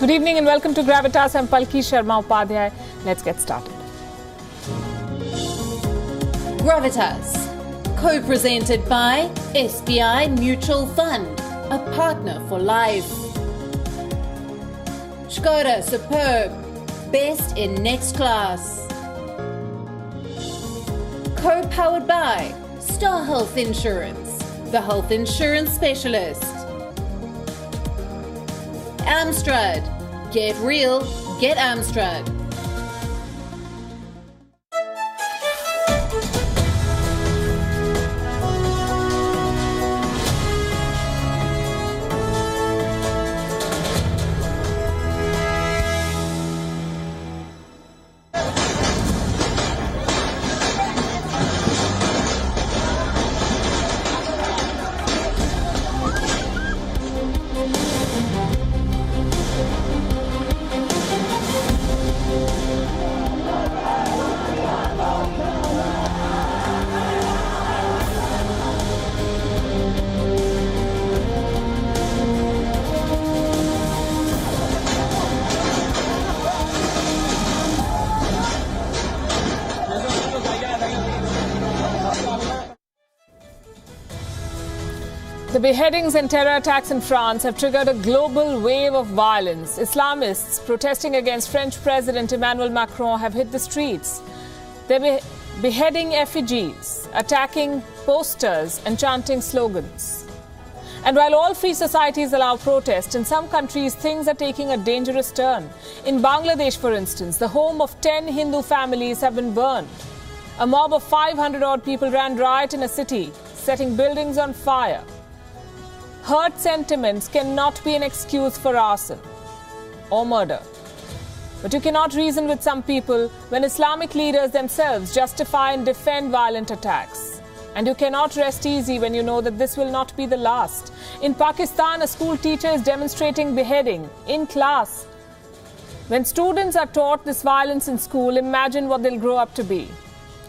Good evening and welcome to Gravitas. I'm Palki Sharma Upadhyay. Let's get started. Gravitas, co-presented by SBI Mutual Fund, a partner for life. Skoda Superb, best in next class. Co-powered by Star Health Insurance, the health insurance specialist. Amstrad, get real, get Amstrad. The beheadings and terror attacks in France have triggered a global wave of violence. Islamists protesting against French President Emmanuel Macron have hit the streets. They're beheading effigies, attacking posters and chanting slogans. And while all free societies allow protest, in some countries things are taking a dangerous turn. In Bangladesh, for instance, the home of 10 Hindu families have been burned. A mob of 500-odd people ran riot in a city, setting buildings on fire. Hurt sentiments cannot be an excuse for arson or murder. But you cannot reason with some people when Islamic leaders themselves justify and defend violent attacks. And you cannot rest easy when you know that this will not be the last. In Pakistan, a school teacher is demonstrating beheading in class. When students are taught this violence in school, imagine what they'll grow up to be.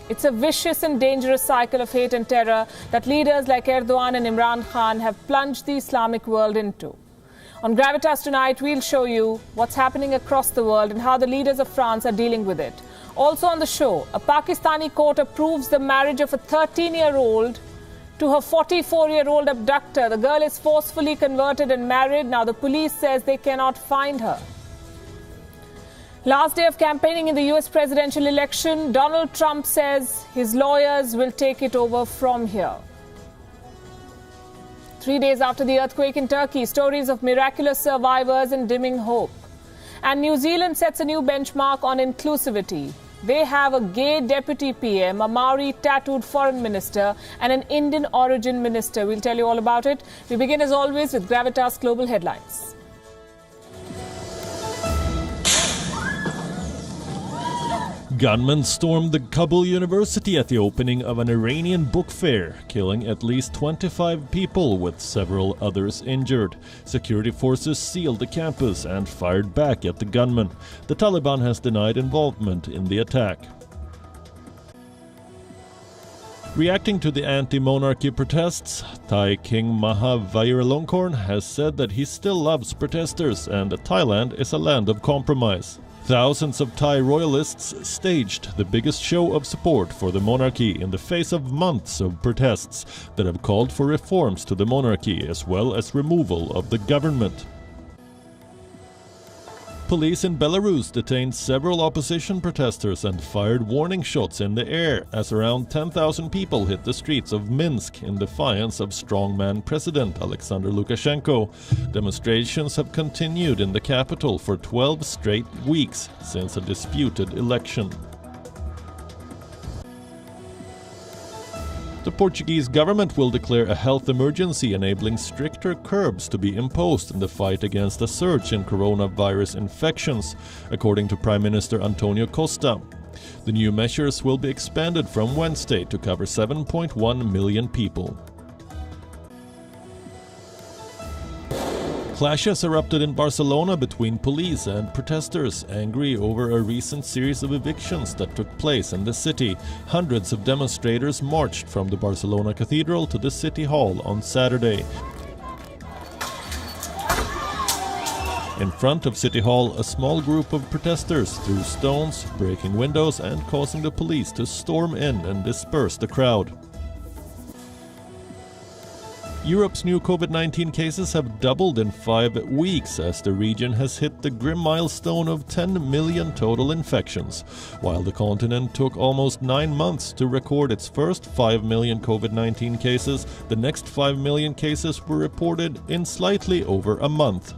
It's a vicious and dangerous cycle of hate and terror that leaders like Erdogan and Imran Khan have plunged the Islamic world into. On Gravitas tonight, we'll show you what's happening across the world and how the leaders of France are dealing with it. Also on the show, a Pakistani court approves the marriage of a 13-year-old to her 44-year-old abductor. The girl is forcefully converted and married. Now the police says they cannot find her. Last day of campaigning in the US presidential election, Donald Trump says his lawyers will take it over from here. 3 days after the earthquake in Turkey, stories of miraculous survivors and dimming hope. And New Zealand sets a new benchmark on inclusivity. They have a gay deputy PM, a Maori tattooed foreign minister, and an Indian origin minister. We'll tell you all about it. We begin as always with Gravitas Global Headlines. Gunmen stormed the Kabul University at the opening of an Iranian book fair, killing at least 25 people with several others injured. Security forces sealed the campus and fired back at the gunmen. The Taliban has denied involvement in the attack. Reacting to the anti-monarchy protests, Thai King Maha Vajiralongkorn has said that he still loves protesters and that Thailand is a land of compromise. Thousands of Thai royalists staged the biggest show of support for the monarchy in the face of months of protests that have called for reforms to the monarchy as well as removal of the government. Police in Belarus detained several opposition protesters and fired warning shots in the air as around 10,000 people hit the streets of Minsk in defiance of strongman President Alexander Lukashenko. Demonstrations have continued in the capital for 12 straight weeks since a disputed election. The Portuguese government will declare a health emergency, enabling stricter curbs to be imposed in the fight against a surge in coronavirus infections, according to Prime Minister Antonio Costa. The new measures will be expanded from Wednesday to cover 7.1 million people. Clashes erupted in Barcelona between police and protesters, angry over a recent series of evictions that took place in the city. Hundreds of demonstrators marched from the Barcelona Cathedral to the City Hall on Saturday. In front of City Hall, a small group of protesters threw stones, breaking windows and causing the police to storm in and disperse the crowd. Europe's new COVID-19 cases have doubled in 5 weeks as the region has hit the grim milestone of 10 million total infections, while the continent took almost 9 months to record its first 5 million COVID-19 cases. The next 5 million cases were reported in slightly over a month.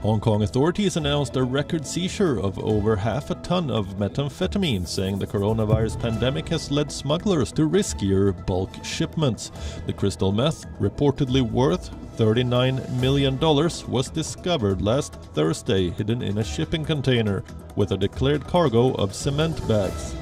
Hong Kong authorities announced a record seizure of over half a ton of methamphetamine, saying the coronavirus pandemic has led smugglers to riskier bulk shipments. The crystal meth, reportedly worth $39 million, was discovered last Thursday hidden in a shipping container with a declared cargo of cement bags.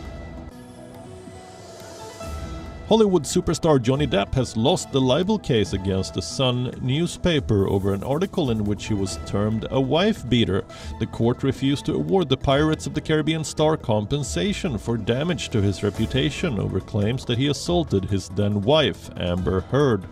Hollywood superstar Johnny Depp has lost the libel case against the Sun newspaper over an article in which he was termed a wife-beater. The court refused to award the Pirates of the Caribbean star compensation for damage to his reputation over claims that he assaulted his then-wife, Amber Heard.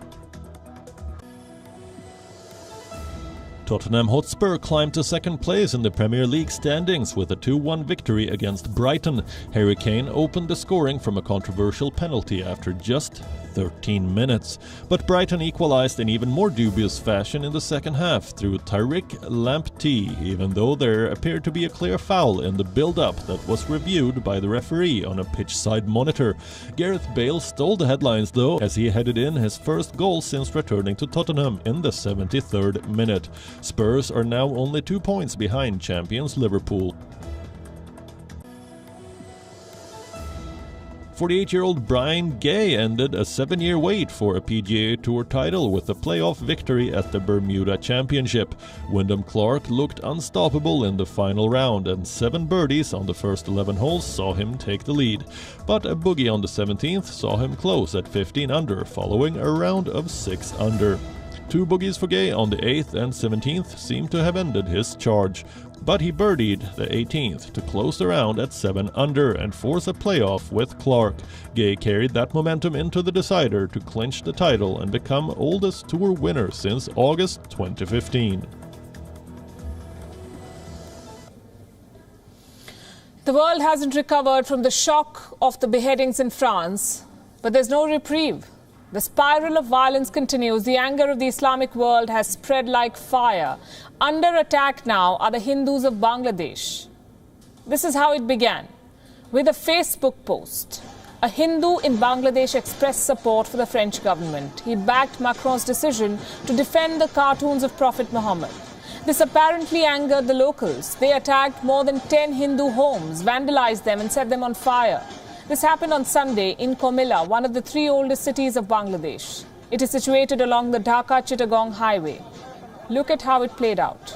Tottenham Hotspur climbed to second place in the Premier League standings with a 2-1 victory against Brighton. Harry Kane opened the scoring from a controversial penalty after just 13 minutes. But Brighton equalized in even more dubious fashion in the second half through Tariq Lamptey, even though there appeared to be a clear foul in the build-up that was reviewed by the referee on a pitch-side monitor. Gareth Bale stole the headlines though, as he headed in his first goal since returning to Tottenham in the 73rd minute. Spurs are now only 2 points behind champions Liverpool. 48-year-old Brian Gay ended a 7-year wait for a PGA Tour title with a playoff victory at the Bermuda Championship. Wyndham Clark looked unstoppable in the final round, and 7 birdies on the first 11 holes saw him take the lead. But a bogey on the 17th saw him close at 15 under, following a round of 6 under. 2 bogeys for Gay on the 8th and 17th seemed to have ended his charge, but he birdied the 18th to close the round at 7 under and force a playoff with Clark. Gay carried that momentum into the decider to clinch the title and become oldest tour winner since August 2015. The world hasn't recovered from the shock of the beheadings in France, but there's no reprieve. The spiral of violence continues. The anger of the Islamic world has spread like fire. Under attack now are the Hindus of Bangladesh. This is how it began. With a Facebook post, a Hindu in Bangladesh expressed support for the French government. He backed Macron's decision to defend the cartoons of Prophet Muhammad. This apparently angered the locals. They attacked more than 10 Hindu homes, vandalized them and set them on fire. This happened on Sunday in Comilla, one of the 3 oldest cities of Bangladesh. It is situated along the Dhaka-Chittagong highway. Look at how it played out.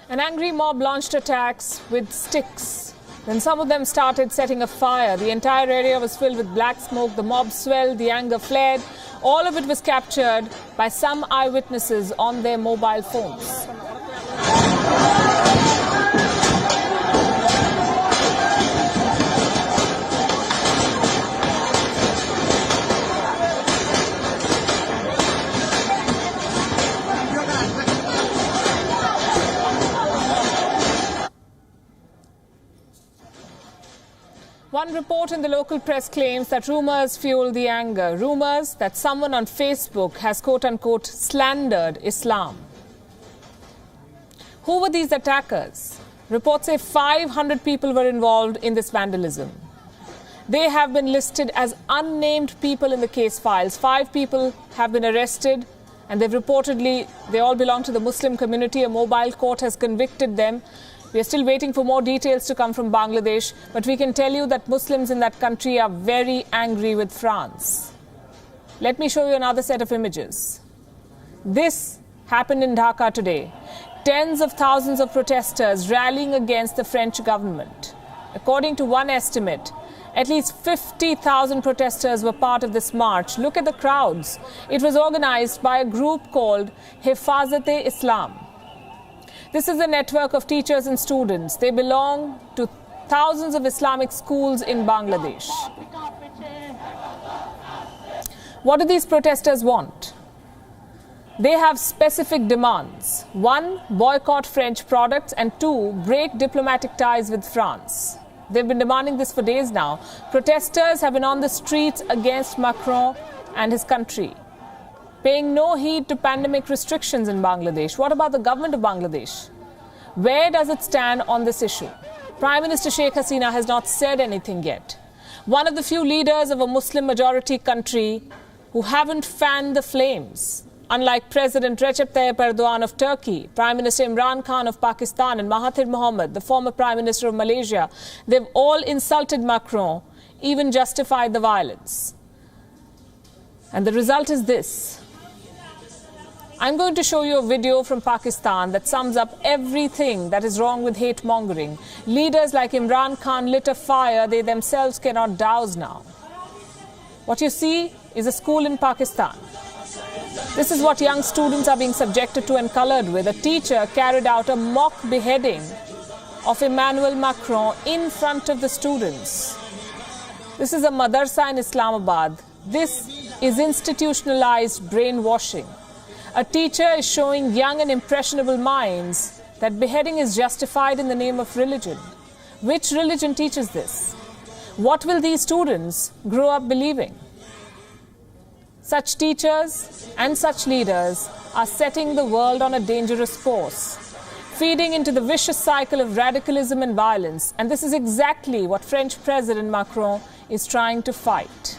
An angry mob launched attacks with sticks. Then some of them started setting a fire. The entire area was filled with black smoke. The mob swelled, the anger fled. All of it was captured by some eyewitnesses on their mobile phones. One report in the local press claims that rumors fuel the anger. Rumors that someone on Facebook has quote-unquote slandered Islam. Who were these attackers? Reports say 500 people were involved in this vandalism. They have been listed as unnamed people in the case files. 5 people have been arrested, and they all belong to the Muslim community. A mobile court has convicted them. We are still waiting for more details to come from Bangladesh, but we can tell you that Muslims in that country are very angry with France. Let me show you another set of images. This happened in Dhaka today. tens of thousands of protesters rallying against the French government. According to one estimate, at least 50,000 protesters were part of this march. Look at the crowds. It was organized by a group called Hifazat-e-Islam. This is a network of teachers and students. They belong to thousands of Islamic schools in Bangladesh. What do these protesters want? They have specific demands. 1, boycott French products, and 2, break diplomatic ties with France. They've been demanding this for days now. Protesters have been on the streets against Macron and his country, paying no heed to pandemic restrictions in Bangladesh. What about the government of Bangladesh? Where does it stand on this issue? Prime Minister Sheikh Hasina has not said anything yet. One of the few leaders of a Muslim-majority country who haven't fanned the flames. Unlike President Recep Tayyip Erdogan of Turkey, Prime Minister Imran Khan of Pakistan, and Mahathir Mohamad, the former Prime Minister of Malaysia, they've all insulted Macron, even justified the violence. And the result is this. I'm going to show you a video from Pakistan that sums up everything that is wrong with hate-mongering. Leaders like Imran Khan lit a fire they themselves cannot douse now. What you see is a school in Pakistan. This is what young students are being subjected to and colored with. A teacher carried out a mock beheading of Emmanuel Macron in front of the students. This is a madrasa in Islamabad. This is institutionalized brainwashing. A teacher is showing young and impressionable minds that beheading is justified in the name of religion. Which religion teaches this? What will these students grow up believing? Such teachers and such leaders are setting the world on a dangerous course, feeding into the vicious cycle of radicalism and violence. And this is exactly what French President Macron is trying to fight.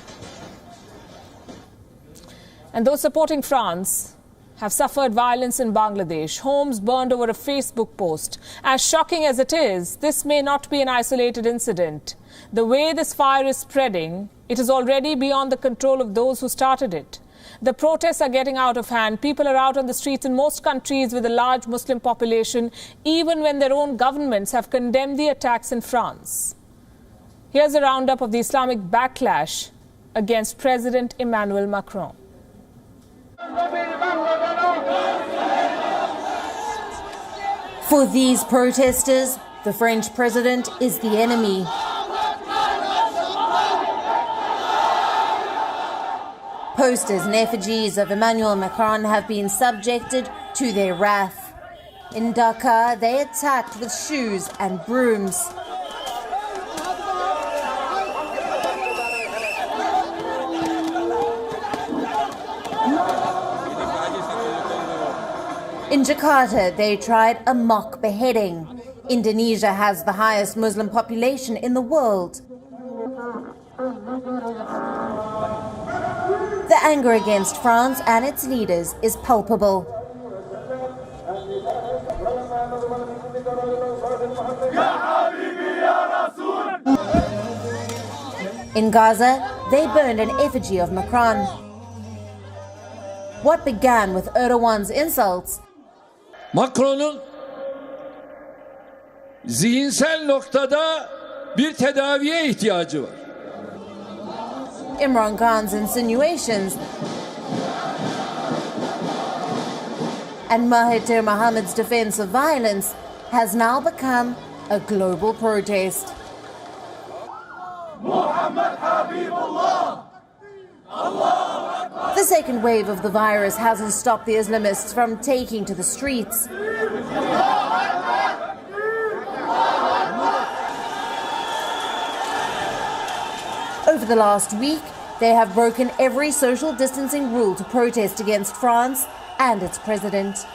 And those supporting France have suffered violence in Bangladesh, homes burned over a Facebook post. As shocking as it is, this may not be an isolated incident. The way this fire is spreading, it is already beyond the control of those who started it. The protests are getting out of hand. People are out on the streets in most countries with a large Muslim population, even when their own governments have condemned the attacks in France. Here's a roundup of the Islamic backlash against President Emmanuel Macron. For these protesters, the French president is the enemy. Posters and effigies of Emmanuel Macron have been subjected to their wrath. In Dhaka, they attacked with shoes and brooms. In Jakarta, they tried a mock beheading. Indonesia has the highest Muslim population in the world. The anger against France and its leaders is palpable. In Gaza, they burned an effigy of Macron. What began with Erdogan's insults Macron'un zihinsel noktada bir tedaviye ihtiyacı var. Imran Khan's insinuations and Mahathir Mohamad's defense of violence has now become a global protest. The second wave of the virus hasn't stopped the Islamists from taking to the streets. Over the last week, they have broken every social distancing rule to protest against France and its president.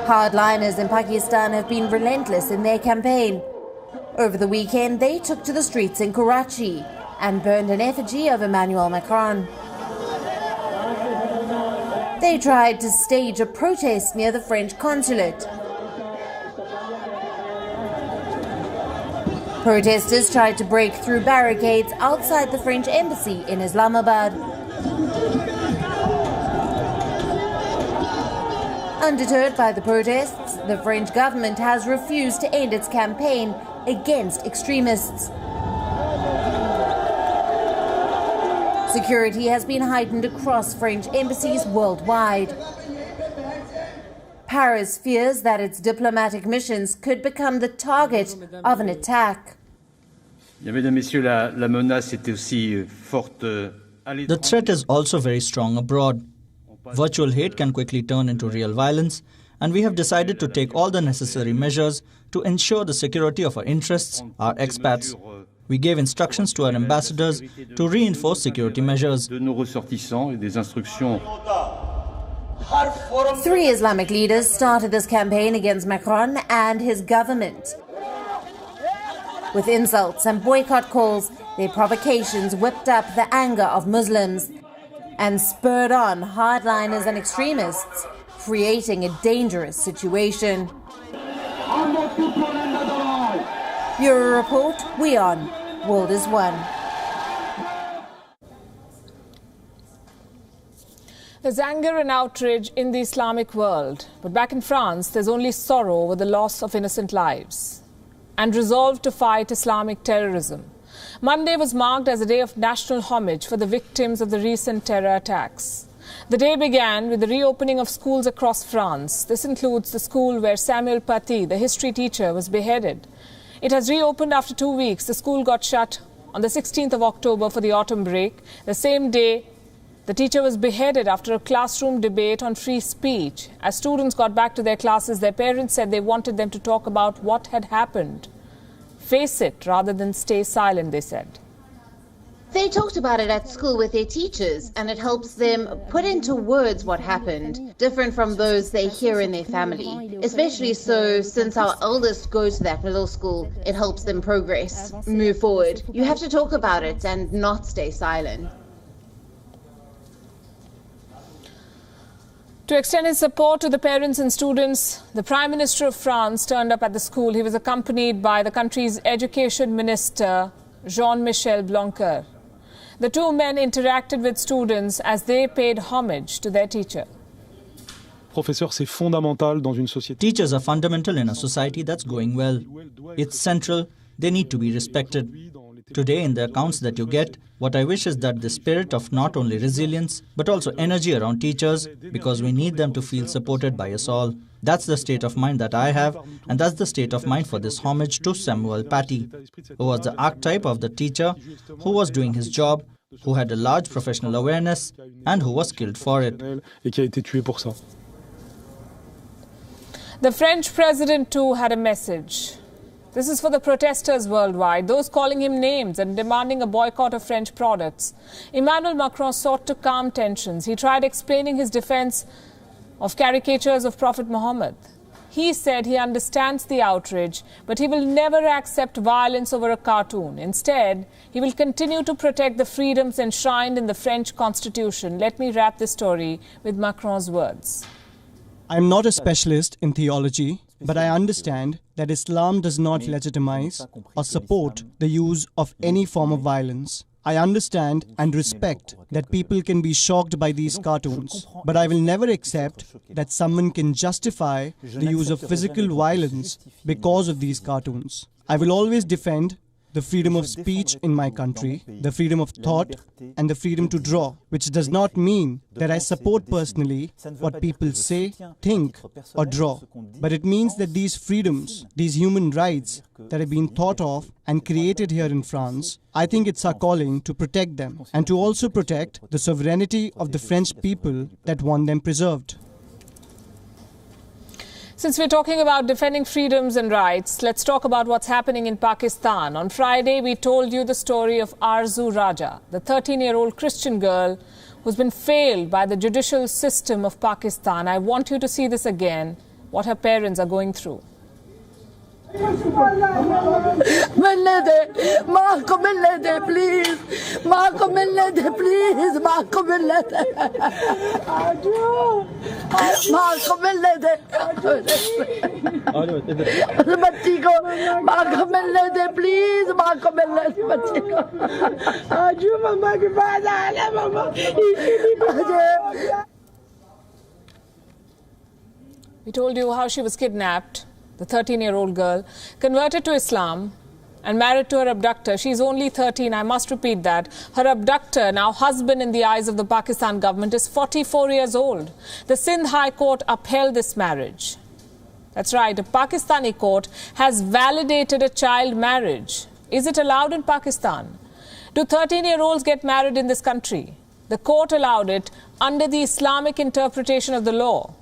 Hardliners in Pakistan have been relentless in their campaign. Over the weekend, they took to the streets in Karachi and burned an effigy of Emmanuel Macron. They tried to stage a protest near the French consulate. Protesters tried to break through barricades outside the French embassy in Islamabad. Undeterred by the protests, the French government has refused to end its campaign against extremists. Security has been heightened across French embassies worldwide. Paris fears that its diplomatic missions could become the target of an attack. The threat is also very strong abroad. Virtual hate can quickly turn into real violence, and we have decided to take all the necessary measures to ensure the security of our interests, our expats. We gave instructions to our ambassadors to reinforce security measures. 3 Islamic leaders started this campaign against Macron and his government. With insults and boycott calls, their provocations whipped up the anger of Muslims and spurred on hardliners and extremists, creating a dangerous situation. Bureau Report, WION, World is One. There's anger and outrage in the Islamic world, but back in France, there's only sorrow over the loss of innocent lives and resolve to fight Islamic terrorism. Monday was marked as a day of national homage for the victims of the recent terror attacks. The day began with the reopening of schools across France. This includes the school where Samuel Paty, the history teacher, was beheaded. It has reopened after 2 weeks. The school got shut on the 16th of October for the autumn break. The same day, the teacher was beheaded after a classroom debate on free speech. As students got back to their classes, their parents said they wanted them to talk about what had happened. Face it rather than stay silent, they said. They talked about it at school with their teachers, and it helps them put into words what happened, different from those they hear in their family. Especially so since our eldest goes to that middle school, it helps them progress, move forward. You have to talk about it and not stay silent. To extend his support to the parents and students, the Prime Minister of France turned up at the school. He was accompanied by the country's education minister, Jean-Michel Blanquer. The two men interacted with students as they paid homage to their teacher. Teachers are fundamental in a society that's going well. It's central. They need to be respected. Today, in the accounts that you get, what I wish is that the spirit of not only resilience, but also energy around teachers, because we need them to feel supported by us all. That's the state of mind that I have, and that's the state of mind for this homage to Samuel Paty, who was the archetype of the teacher who was doing his job, who had a large professional awareness, and who was killed for it. The French president, too, had a message. This is for the protesters worldwide, those calling him names and demanding a boycott of French products. Emmanuel Macron sought to calm tensions. He tried explaining his defense of caricatures of Prophet Muhammad. He said he understands the outrage, but he will never accept violence over a cartoon. Instead, he will continue to protect the freedoms enshrined in the French constitution. Let me wrap this story with Macron's words. I'm not a specialist in theology, but I understand that Islam does not legitimize or support the use of any form of violence. I understand and respect that people can be shocked by these cartoons, but I will never accept that someone can justify the use of physical violence because of these cartoons. I will always defend the freedom of speech in my country, the freedom of thought, and the freedom to draw, which does not mean that I support personally what people say, think, or draw. But it means that these freedoms, these human rights that have been thought of and created here in France, I think it's our calling to protect them and to also protect the sovereignty of the French people that want them preserved. Since we're talking about defending freedoms and rights, let's talk about what's happening in Pakistan. On Friday, we told you the story of Arzu Raja, the 13-year-old Christian girl who's been failed by the judicial system of Pakistan. I want you to see this again, what her parents are going through. मिलने दे, माँ को मिलने दे please, माँ को मिलने दे please, माँ को मिलने दे, माँ को मिलने दे, बच्ची को माँ को मिलने दे प्लीज, माँ को मिलने दे बच्ची को। आजू मम्मा के पास आना मम्मा। We told you how she was kidnapped, the 13-year-old girl, converted to Islam and married to her abductor. She's only 13, I must repeat that. Her abductor, now husband in the eyes of the Pakistan government, is 44 years old. The Sindh High Court upheld this marriage. That's right, a Pakistani court has validated a child marriage. Is it allowed in Pakistan? Do 13-year-olds get married in this country? The court allowed it under the Islamic interpretation of the law.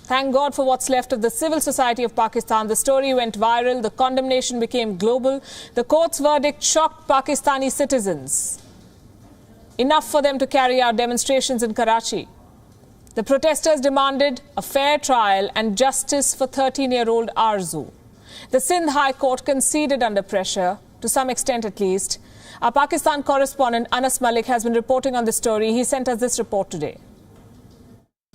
Thank God for what's left of the civil society of Pakistan. The story went viral. The condemnation became global. The court's verdict shocked Pakistani citizens. Enough for them to carry out demonstrations in Karachi. The protesters demanded a fair trial and justice for 13-year-old Arzu. The Sindh High Court conceded under pressure, to some extent at least. Our Pakistan correspondent Anas Malik has been reporting on this story. He sent us this report today.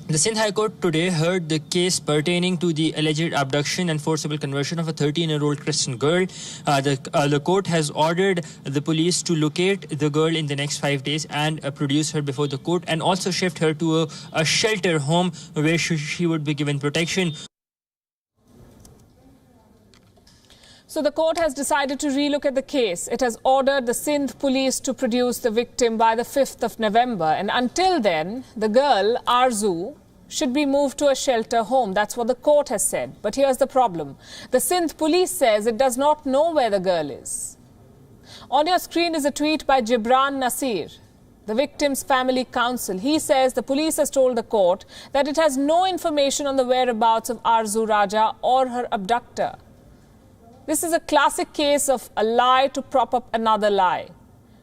The Sindh High Court today heard the case pertaining to the alleged abduction and forcible conversion of a 13-year-old Christian girl. The court has ordered the police to locate the girl in the next 5 days and produce her before the court, and also shift her to a shelter home where she would be given protection. So the court has decided to relook at the case. It has ordered the Sindh police to produce the victim by the 5th of November. And until then, the girl, Arzu, should be moved to a shelter home. That's what the court has said. But here's the problem. The Sindh police says it does not know where the girl is. On your screen is a tweet by Gibran Nasir, the victim's family counsel. He says the police has told the court that it has no information on the whereabouts of Arzu Raja or her abductor. This is a classic case of a lie to prop up another lie.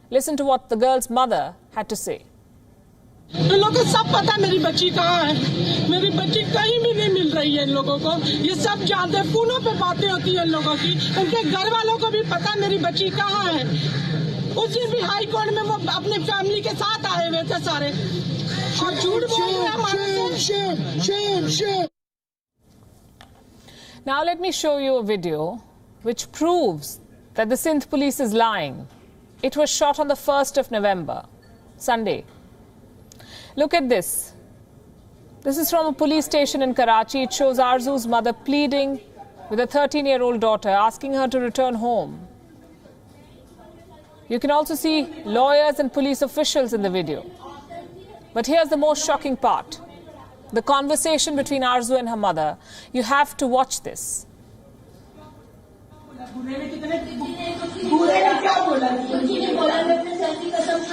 Listen to what the girl's mother had to say. इन लोगों को सब पता मेरी बच्ची कहाँ है, मेरी बच्ची कहीं भी नहीं मिल रही है इन लोगों को, ये सब जानते हैं, फोनों पे बातें होती है इन लोगों की, उनके घर वालों को भी पता मेरी बच्ची कहाँ है। उस दिन भी हाई कोर्ट में वो अपनी फैमिली के साथ आए हुए थे सारे, और झूठ बोल रहे हैं हमारे। Now let me show you a video which proves that the Sindh police is lying. It was shot on the 1st of November, Sunday. Look at this. This is from a police station in Karachi. It shows Arzu's mother pleading with a 13-year-old daughter, asking her to return home. You can also see lawyers and police officials in the video. But here's the most shocking part. The conversation between Arzu and her mother. You have to watch this.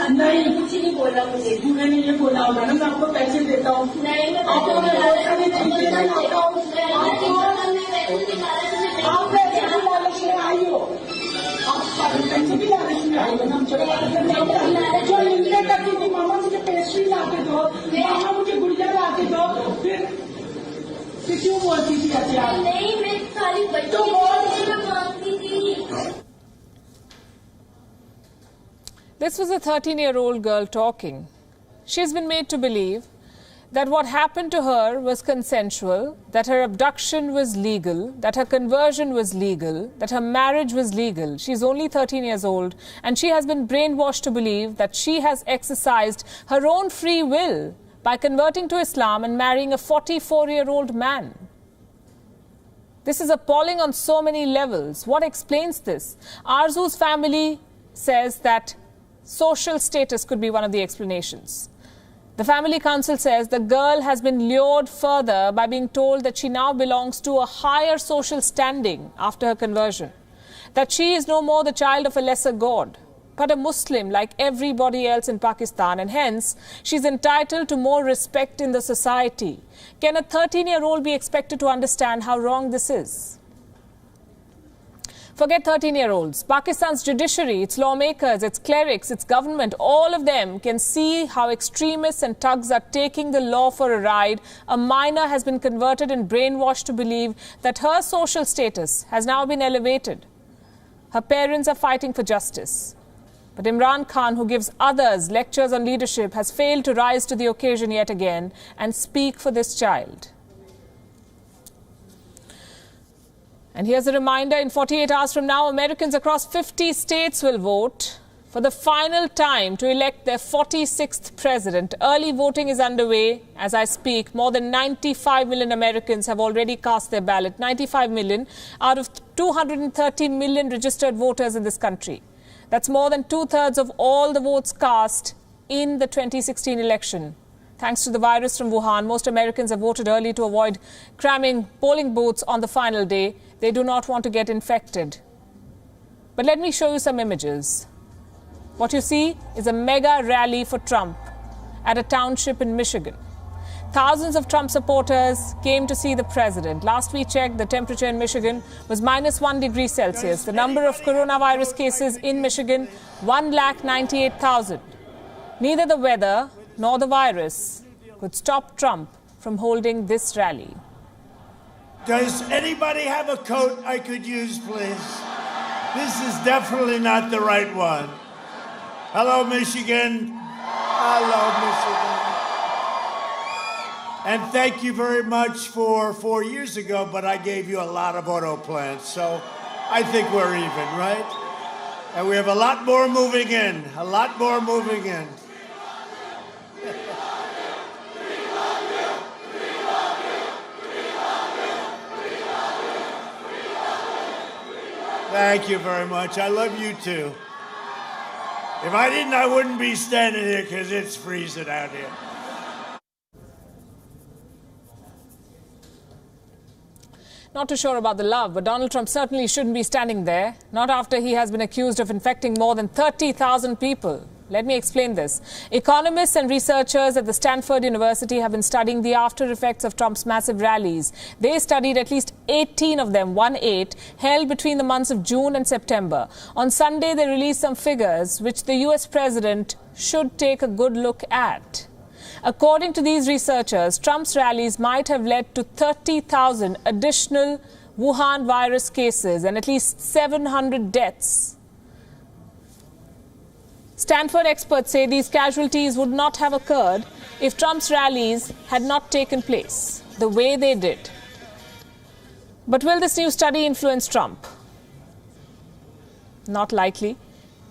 नहीं कुछ नहीं बोला मुझे, बूढ़े ने ये बोला होगा ना, मैं आपको पैसे देता हूँ, आप पैसे की लालच में आई हो, आप पैसे की लालच में आई हो ना, जो इंदिरा करती थी, मामा मुझे पेस्ट्री ला के दो, मामा मुझे गुड़िया ला के दो, फिर क्यों बोलती थी ऐसे आप? नहीं मैं खाली बच्चों मांगती थी। This was a 13-year-old girl talking. She's been made to believe that what happened to her was consensual, that her abduction was legal, that her conversion was legal, that her marriage was legal. She's only 13 years old, and she has been brainwashed to believe that she has exercised her own free will by converting to Islam and marrying a 44-year-old man. This is appalling on so many levels. What explains this? Arzu's family says that social status could be one of the explanations. The family council says the girl has been lured further by being told that she now belongs to a higher social standing after her conversion, that she is no more the child of a lesser god, but a Muslim like everybody else in Pakistan, and hence she's entitled to more respect in the society. Can a 13-year-old be expected to understand how wrong this is? Forget 13-year-olds. Pakistan's judiciary, its lawmakers, its clerics, its government, all of them can see how extremists and thugs are taking the law for a ride. A minor has been converted and brainwashed to believe that her social status has now been elevated. Her parents are fighting for justice. But Imran Khan, who gives others lectures on leadership, has failed to rise to the occasion yet again and speak for this child. And here's a reminder, in 48 hours from now, Americans across 50 states will vote for the final time to elect their 46th president. Early voting is underway as I speak. More than 95 million Americans have already cast their ballot. 95 million out of 230 million registered voters in this country. That's more than two-thirds of all the votes cast in the 2016 election. Thanks to the virus from Wuhan, most Americans have voted early to avoid cramming polling booths on the final day. They do not want to get infected. But let me show you some images. What you see is a mega rally for Trump at a township in Michigan. Thousands of Trump supporters came to see the president. Last we checked, the temperature in Michigan was -1 degree Celsius. The number of coronavirus cases in Michigan, 198,000. Neither the weather nor the virus could stop Trump from holding this rally. Does anybody have a coat I could use, please? This is definitely not the right one. Hello, Michigan. Hello, Michigan. And thank you very much for 4 years ago, but I gave you a lot of auto plants, so I think we're even, right? And we have a lot more moving in, a lot more moving in. Thank you very much. I love you too. If I didn't, I wouldn't be standing here because it's freezing out here. Not too sure about the love, but Donald Trump certainly shouldn't be standing there, not after he has been accused of infecting more than 30,000 people. Let me explain this. Economists and researchers at the Stanford University have been studying the after effects of Trump's massive rallies. They studied at least 18 of them, 18, held between the months of June and September. On Sunday, they released some figures which the US president should take a good look at. According to these researchers, Trump's rallies might have led to 30,000 additional Wuhan virus cases and at least 700 deaths. Stanford experts say these casualties would not have occurred if Trump's rallies had not taken place the way they did. But will this new study influence Trump? Not likely.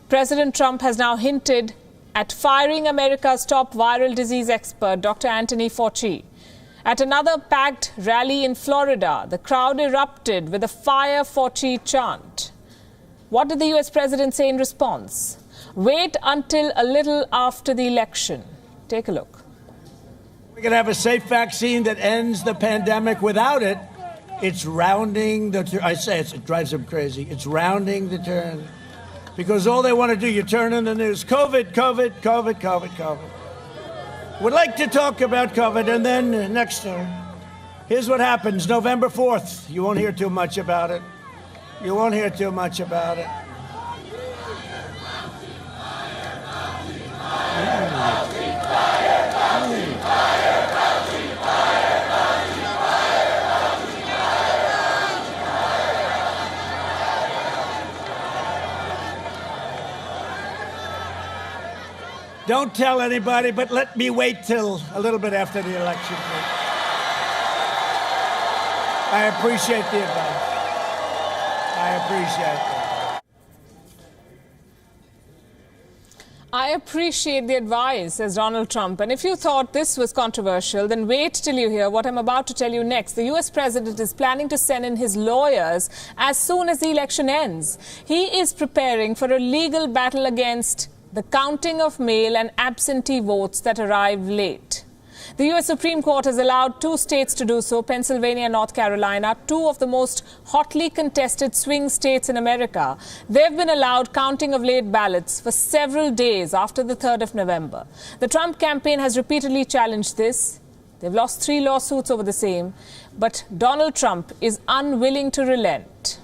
President Trump has now hinted at firing America's top viral disease expert, Dr. Anthony Fauci. At another packed rally in Florida, the crowd erupted with a "Fire Fauci" chant. What did the US president say in response? Wait until a little after the election. Take a look. We're going to have a safe vaccine that ends the pandemic. Without it, it's rounding the turn. I say it drives them crazy. It's rounding the turn. Because all they want to do, you turn on the news, COVID, COVID, COVID, COVID, COVID. Would like to talk about COVID, and then next time. Here's what happens, November 4th. You won't hear too much about it. You won't hear too much about it. Don't tell anybody, but let me wait till a little bit after the election. I appreciate the advice. I appreciate it. I appreciate the advice, says Donald Trump. And if you thought this was controversial, then wait till you hear what I'm about to tell you next. The US president is planning to send in his lawyers as soon as the election ends. He is preparing for a legal battle against the counting of mail and absentee votes that arrive late. The US Supreme Court has allowed 2 states to do so, Pennsylvania and North Carolina, 2 of the most hotly contested swing states in America. They've been allowed counting of late ballots for several days after the 3rd of November. The Trump campaign has repeatedly challenged this. They've lost 3 lawsuits over the same, but Donald Trump is unwilling to relent.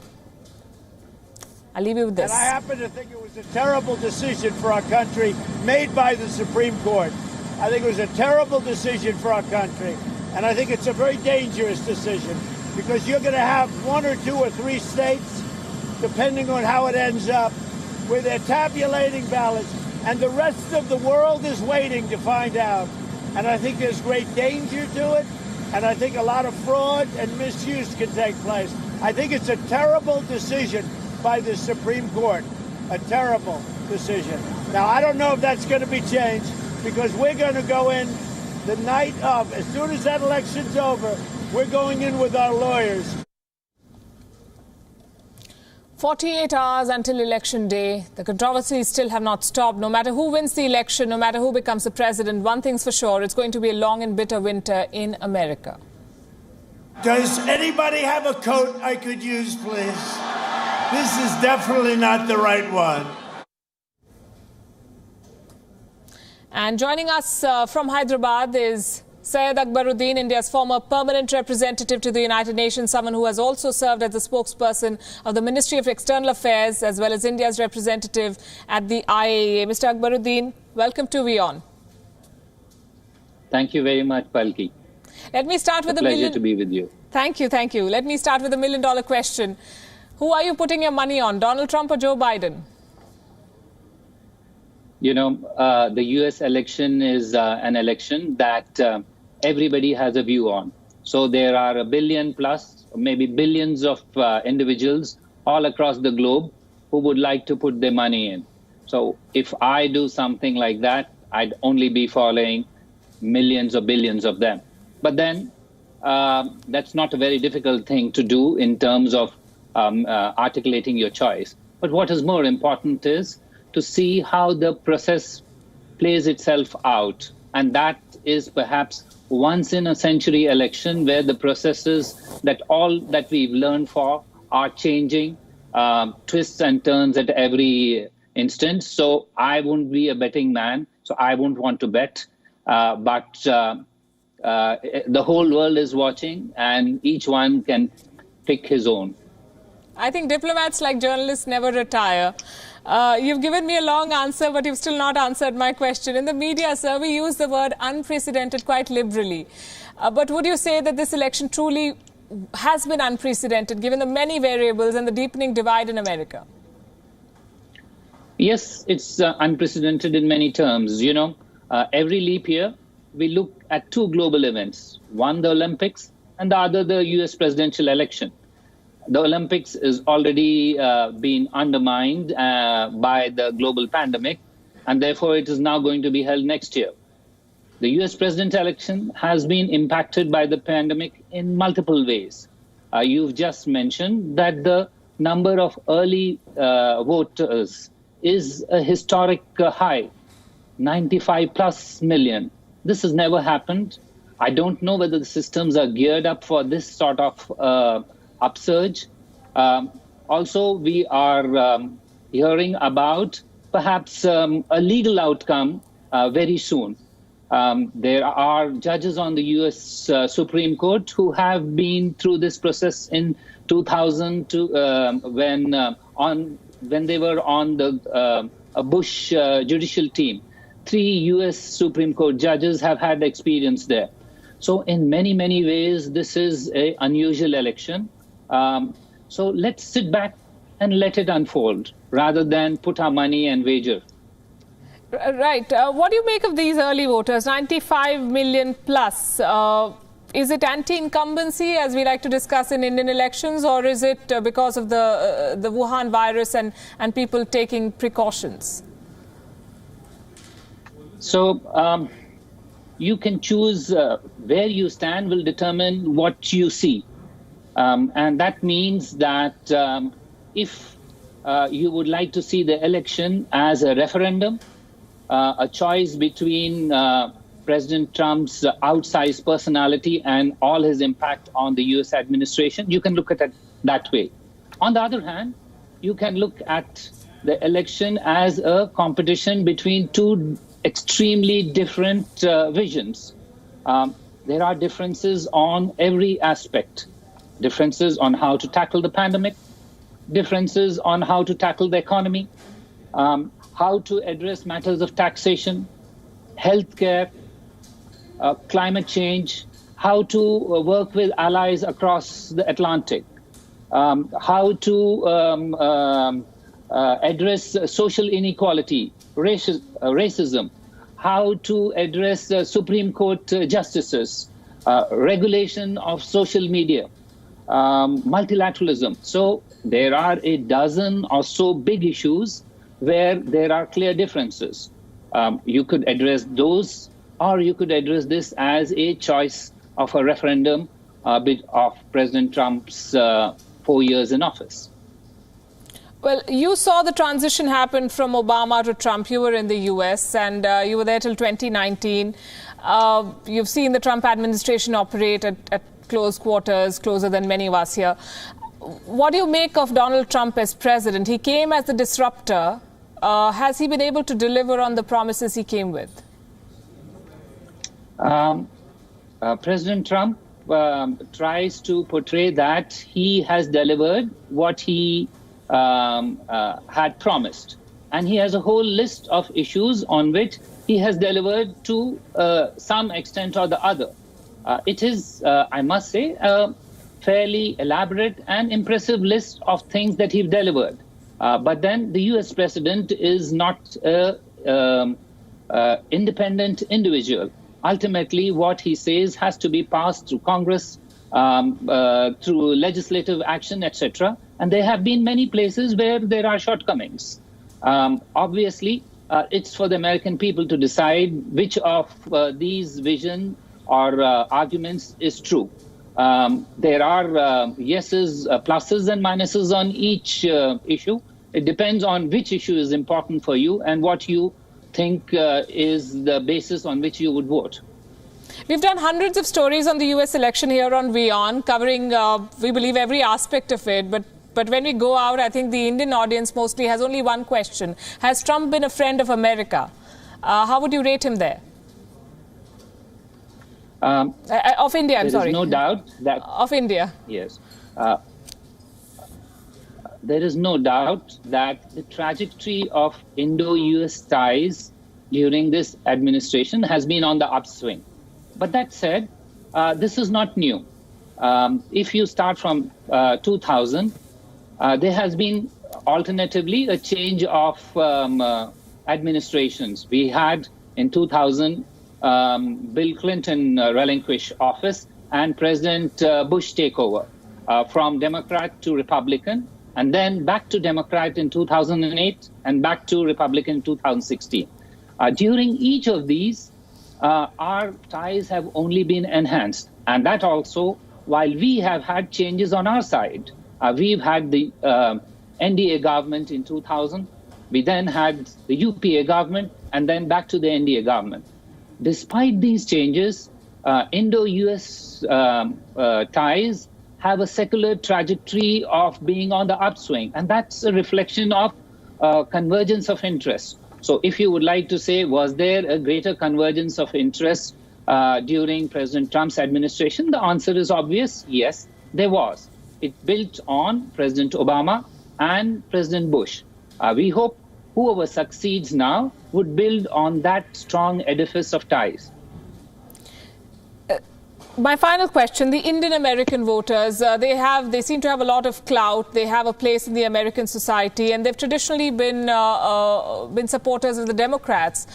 I'll leave you with this. And I happen to think it was a terrible decision for our country made by the Supreme Court. I think it was a terrible decision for our country. And I think it's a very dangerous decision because you're going to have 1 or 2 or 3 states, depending on how it ends up, where they're tabulating ballots. And the rest of the world is waiting to find out. And I think there's great danger to it. And I think a lot of fraud and misuse can take place. I think it's a terrible decision by the Supreme Court. A terrible decision. Now, I don't know if that's going to be changed because we're going to go in the night of, as soon as that election's over, we're going in with our lawyers. 48 hours until election day. The controversies still have not stopped. No matter who wins the election, no matter who becomes the president, one thing's for sure, it's going to be a long and bitter winter in America. Does anybody have a coat I could use, please? This is definitely not the right one. And joining us from Hyderabad is Syed Akbaruddin, India's former permanent representative to the United Nations, someone who has also served as the spokesperson of the Ministry of External Affairs, as well as India's representative at the IAEA. Mr. Akbaruddin, welcome to WION. Thank you very much, Palki. Let me start with a pleasure to be with you. Thank you, thank you. Let me start with a $1 million question. Who are you putting your money on, Donald Trump or Joe Biden? You know, the U.S. election is an election that everybody has a view on. So there are a billion plus, maybe billions of individuals all across the globe who would like to put their money in. So if I do something like that, I'd only be following millions or billions of them. But then that's not a very difficult thing to do in terms of articulating your choice. But what is more important is to see how the process plays itself out. And that is perhaps once in a century election where the processes that all that we've learned for are changing, twists and turns at every instant. So I wouldn't be a betting man, so I wouldn't want to bet. But the whole world is watching and each one can pick his own. I think diplomats, like journalists, never retire. You've given me a long answer, but you've still not answered my question. In the media, sir, we use the word unprecedented quite liberally. But would you say that this election truly has been unprecedented, given the many variables and the deepening divide in America? Yes, it's unprecedented in many terms. You know, every leap year, we look at 2 global events. One, the Olympics, and the other, the U.S. presidential election. The Olympics is already being undermined by the global pandemic, and therefore it is now going to be held next year. The U.S. presidential election has been impacted by the pandemic in multiple ways. You've just mentioned that the number of early voters is a historic high, 95 plus million. This has never happened. I don't know whether the systems are geared up for this sort of upsurge. Also, we are hearing about perhaps a legal outcome very soon. There are judges on the U.S. Supreme Court who have been through this process in 2000 when they were on the Bush judicial team. 3 U.S. Supreme Court judges have had experience there. So in many, many ways, this is an unusual election. So let's sit back and let it unfold rather than put our money and wager. Right. What do you make of these early voters, 95 million plus? Is it anti-incumbency, as we like to discuss in Indian elections, or is it because of the Wuhan virus and people taking precautions? So you can choose where you stand will determine what you see. And that means that if you would like to see the election as a referendum, a choice between President Trump's outsized personality and all his impact on the U.S. administration, you can look at it that way. On the other hand, you can look at the election as a competition between 2 extremely different visions. There are differences on every aspect. Differences on how to tackle the pandemic, differences on how to tackle the economy, how to address matters of taxation, healthcare, climate change, how to work with allies across the Atlantic, how to address social inequality, racism, how to address Supreme Court justices, regulation of social media, multilateralism. So there are a dozen or so big issues where there are clear differences. You could address those, or you could address this as a choice of a referendum of President Trump's 4 years in office. Well, you saw the transition happen from Obama to Trump. You were in the US and you were there till 2019. You've seen the Trump administration operate at close quarters, closer than many of us here. What do you make of Donald Trump as president? He came as the disruptor. Has he been able to deliver on the promises he came with? President Trump tries to portray that he has delivered what he had promised. And he has a whole list of issues on which he has delivered to some extent or the other. It is, I must say, a fairly elaborate and impressive list of things that he delivered. But then the US president is not an independent individual. Ultimately, what he says has to be passed through Congress, through legislative action, etc. And there have been many places where there are shortcomings. Obviously, it's for the American people to decide which of these vision or arguments is true. There are yeses, pluses and minuses on each issue. It depends on which issue is important for you and what you think is the basis on which you would vote. We've done hundreds of stories on the US election here on WION, covering, we believe, every aspect of it. But when we go out, I think the Indian audience mostly has only one question. Has Trump been a friend of America? How would you rate him there? Of India, I'm sorry. There is no doubt that... Of India. Yes. There is no doubt that the trajectory of Indo-US ties during this administration has been on the upswing. But that said, this is not new. If you start from 2000, there has been alternatively a change of administrations. We had in 2000 Bill Clinton relinquish office and President Bush take over from Democrat to Republican, and then back to Democrat in 2008 and back to Republican in 2016. During each of these, our ties have only been enhanced. And that also, while we have had changes on our side. We've had the NDA government in 2000. We then had the UPA government and then back to the NDA government. Despite these changes, Indo-US ties have a secular trajectory of being on the upswing. And that's a reflection of convergence of interest. So if you would like to say, was there a greater convergence of interest during President Trump's administration? The answer is obvious. Yes, there was. It built on President Obama and President Bush. We hope whoever succeeds now would build on that strong edifice of ties. My final question, the Indian American voters, they seem to have a lot of clout. They have a place in the American society, and they've traditionally been supporters of the Democrats.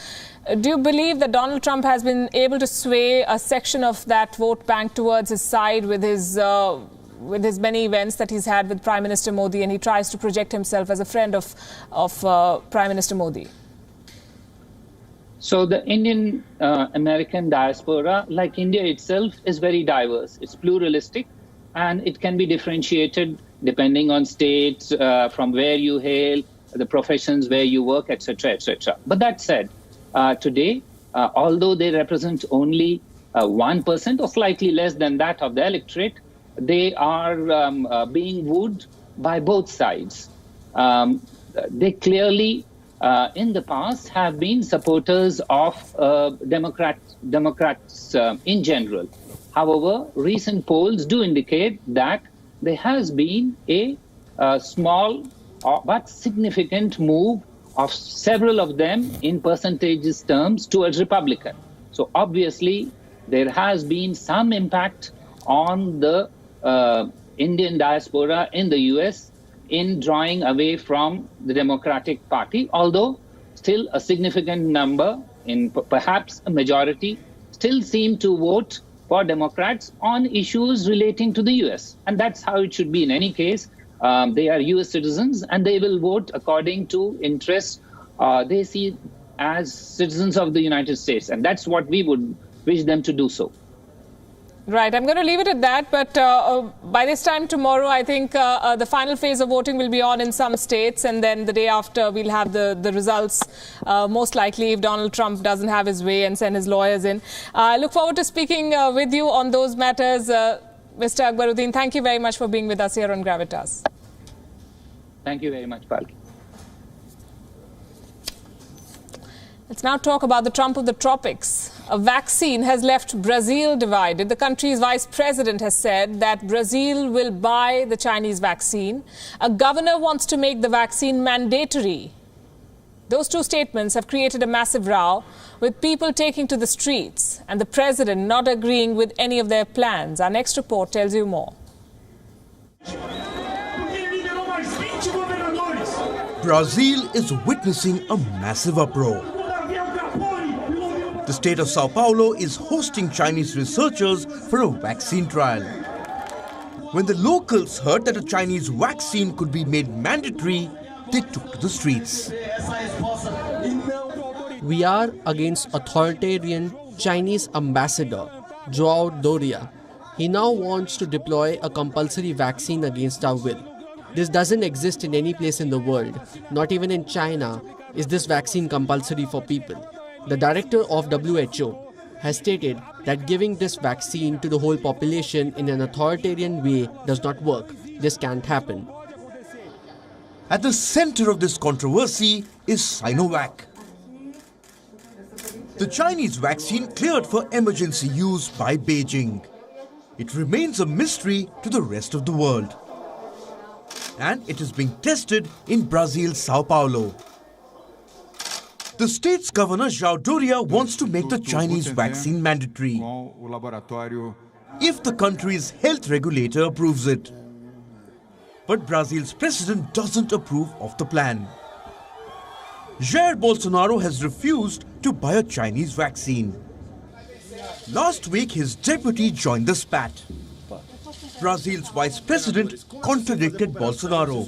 Do you believe that Donald Trump has been able to sway a section of that vote bank towards his side with his many events that he's had with Prime Minister Modi, and he tries to project himself as a friend of Prime Minister Modi? So the Indian American diaspora, like India itself, is very diverse. It's pluralistic, and it can be differentiated depending on states, from where you hail, the professions where you work, etc., etc. But that said, today, although they represent only 1% or slightly less than that of the electorate, they are being wooed by both sides. They clearly, in the past, have been supporters of Democrats in general. However, recent polls do indicate that there has been a a small but significant move of several of them in percentages terms towards Republican. So obviously, there has been some impact on the Indian diaspora in the US in drawing away from the Democratic Party, although still a significant number, in perhaps a majority, still seem to vote for Democrats on issues relating to the US. And that's how it should be in any case. They are US citizens and they will vote according to interests they see as citizens of the United States. And that's what we would wish them to do so. Right. I'm going to leave it at that. But by this time tomorrow, I think the final phase of voting will be on in some states. And then the day after, we'll have the results, most likely, if Donald Trump doesn't have his way and send his lawyers in. I look forward to speaking with you on those matters. Mr. Akbaruddin, thank you very much for being with us here on Gravitas. Thank you very much, Palki. Let's now talk about the Trump of the tropics. A vaccine has left Brazil divided. The country's vice president has said that Brazil will buy the Chinese vaccine. A governor wants to make the vaccine mandatory. Those two statements have created a massive row, with people taking to the streets and the president not agreeing with any of their plans. Our next report tells you more. Brazil is witnessing a massive uproar. The state of Sao Paulo is hosting Chinese researchers for a vaccine trial. When the locals heard that a Chinese vaccine could be made mandatory, they took to the streets. We are against authoritarian Chinese ambassador, João Doria. He now wants to deploy a compulsory vaccine against our will. This doesn't exist in any place in the world. Not even in China is this vaccine compulsory for people. The director of WHO has stated that giving this vaccine to the whole population in an authoritarian way does not work. This can't happen. At the center of this controversy is Sinovac. The Chinese vaccine cleared for emergency use by Beijing. It remains a mystery to the rest of the world. And it is being tested in Brazil's Sao Paulo. The state's governor, João Doria, wants to make the Chinese vaccine mandatory if the country's health regulator approves it. But Brazil's president doesn't approve of the plan. Jair Bolsonaro has refused to buy a Chinese vaccine. Last week, his deputy joined the spat. Brazil's vice president contradicted Bolsonaro.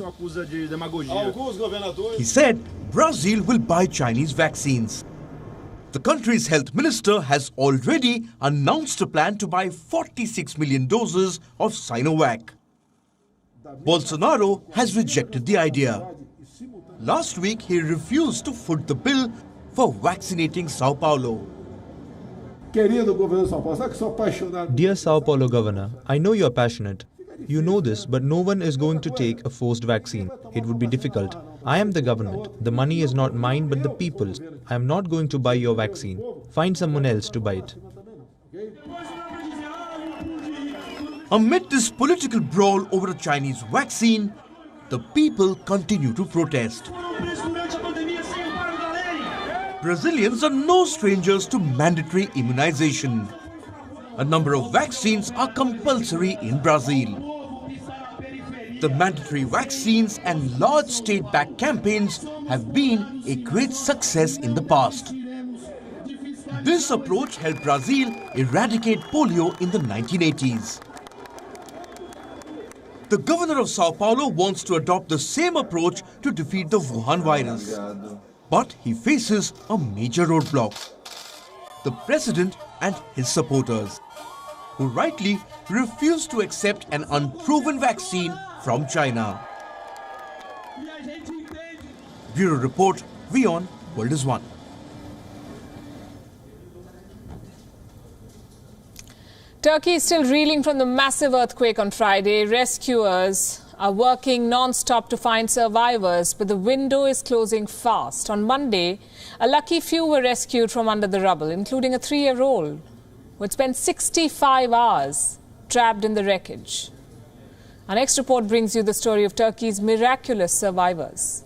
He said Brazil will buy Chinese vaccines. The country's health minister has already announced a plan to buy 46 million doses of Sinovac. Bolsonaro has rejected the idea. Last week, he refused to foot the bill for vaccinating Sao Paulo. Dear Sao Paulo Governor, I know you are passionate. You know this, but no one is going to take a forced vaccine. It would be difficult. I am the government. The money is not mine but the people's. I am not going to buy your vaccine. Find someone else to buy it. Amid this political brawl over a Chinese vaccine, the people continue to protest. Brazilians are no strangers to mandatory immunization. A number of vaccines are compulsory in Brazil. The mandatory vaccines and large state-backed campaigns have been a great success in the past. This approach helped Brazil eradicate polio in the 1980s. The governor of Sao Paulo wants to adopt the same approach to defeat the Wuhan virus. But he faces a major roadblock: the president and his supporters, who rightly refuse to accept an unproven vaccine from China. Bureau Report, WION, World is One. Turkey is still reeling from the massive earthquake on Friday. Rescuers are working non-stop to find survivors, but the window is closing fast. On Monday, a lucky few were rescued from under the rubble, including a 3-year-old who had spent 65 hours trapped in the wreckage. Our next report brings you the story of Turkey's miraculous survivors.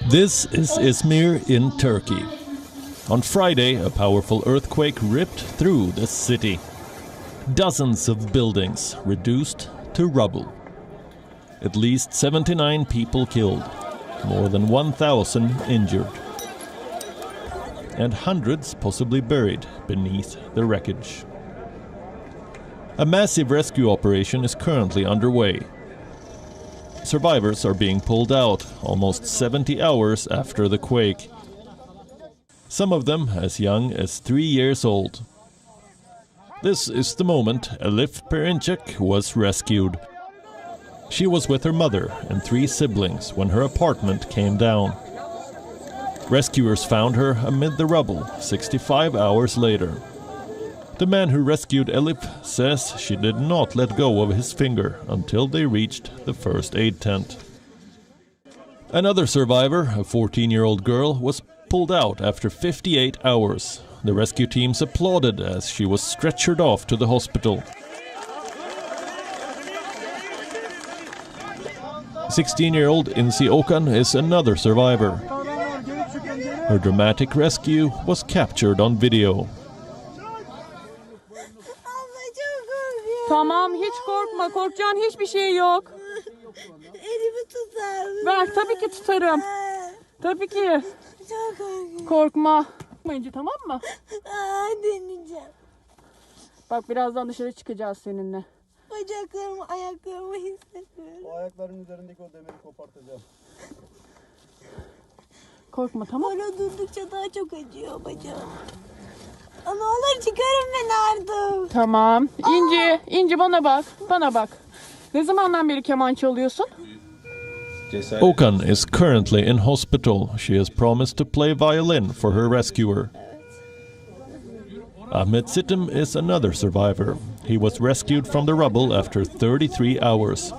This is Izmir in Turkey. On Friday, a powerful earthquake ripped through the city. Dozens of buildings reduced to rubble. At least 79 people killed, more than 1,000 injured, and hundreds possibly buried beneath the wreckage. A massive rescue operation is currently underway. Survivors are being pulled out almost 70 hours after the quake. Some of them as young as 3 years old. This is the moment Elif Perinçek was rescued. She was with her mother and 3 siblings when her apartment came down. Rescuers found her amid the rubble 65 hours later. The man who rescued Elif says she did not let go of his finger until they reached the first aid tent. Another survivor, a 14-year-old girl, was pulled out after 58 hours. The rescue teams applauded as she was stretchered off to the hospital. 16-year-old Insi Okan is another survivor. Her dramatic rescue was captured on video. Tamam, hiç korkma. Korkacağın hiçbir şey yok. Elimi tutar mısın? Ver, tabii ki tutarım. Tabii ki. Çok korkuyorum. Korkma. Korkmayınca, tamam mı? Deneyeceğim. Bak, birazdan dışarı çıkacağız seninle. Bacaklarımı, ayaklarımı hissediyorum. O ayakların üzerindeki o demiri kopartacağım. Korkma, tamam mı? Bana durdukça daha çok acıyor bacağım. Ne olur çıkarın beni artık. Tamam. İnci bana bak. Bana bak. Ne zamandan beri keman çalıyorsun? Okan is currently in hospital. She has promised to play violin for her rescuer. Ahmet Sitim is another survivor. He was rescued from the rubble after 33 hours.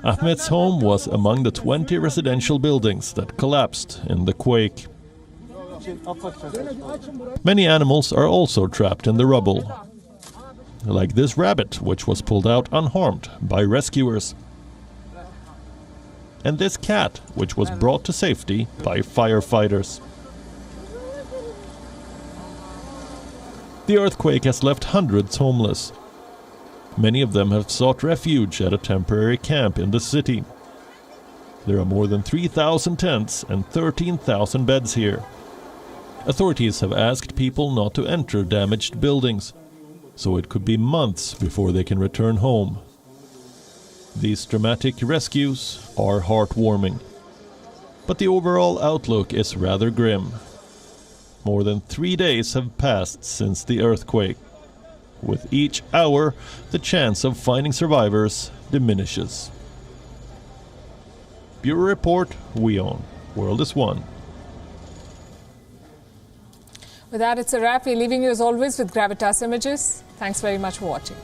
Ahmet's home was among the 20 residential buildings that collapsed in the quake. Many animals are also trapped in the rubble, like this rabbit, which was pulled out unharmed by rescuers, and this cat, which was brought to safety by firefighters. The earthquake has left hundreds homeless. Many of them have sought refuge at a temporary camp in the city. There are more than 3,000 tents and 13,000 beds here. Authorities have asked people not to enter damaged buildings, so it could be months before they can return home. These dramatic rescues are heartwarming, but the overall outlook is rather grim. More than 3 days have passed since the earthquake. With each hour, the chance of finding survivors diminishes. Bureau Report, WION. World is One. With that, it's a wrap. We're leaving you as always with Gravitas Images. Thanks very much for watching.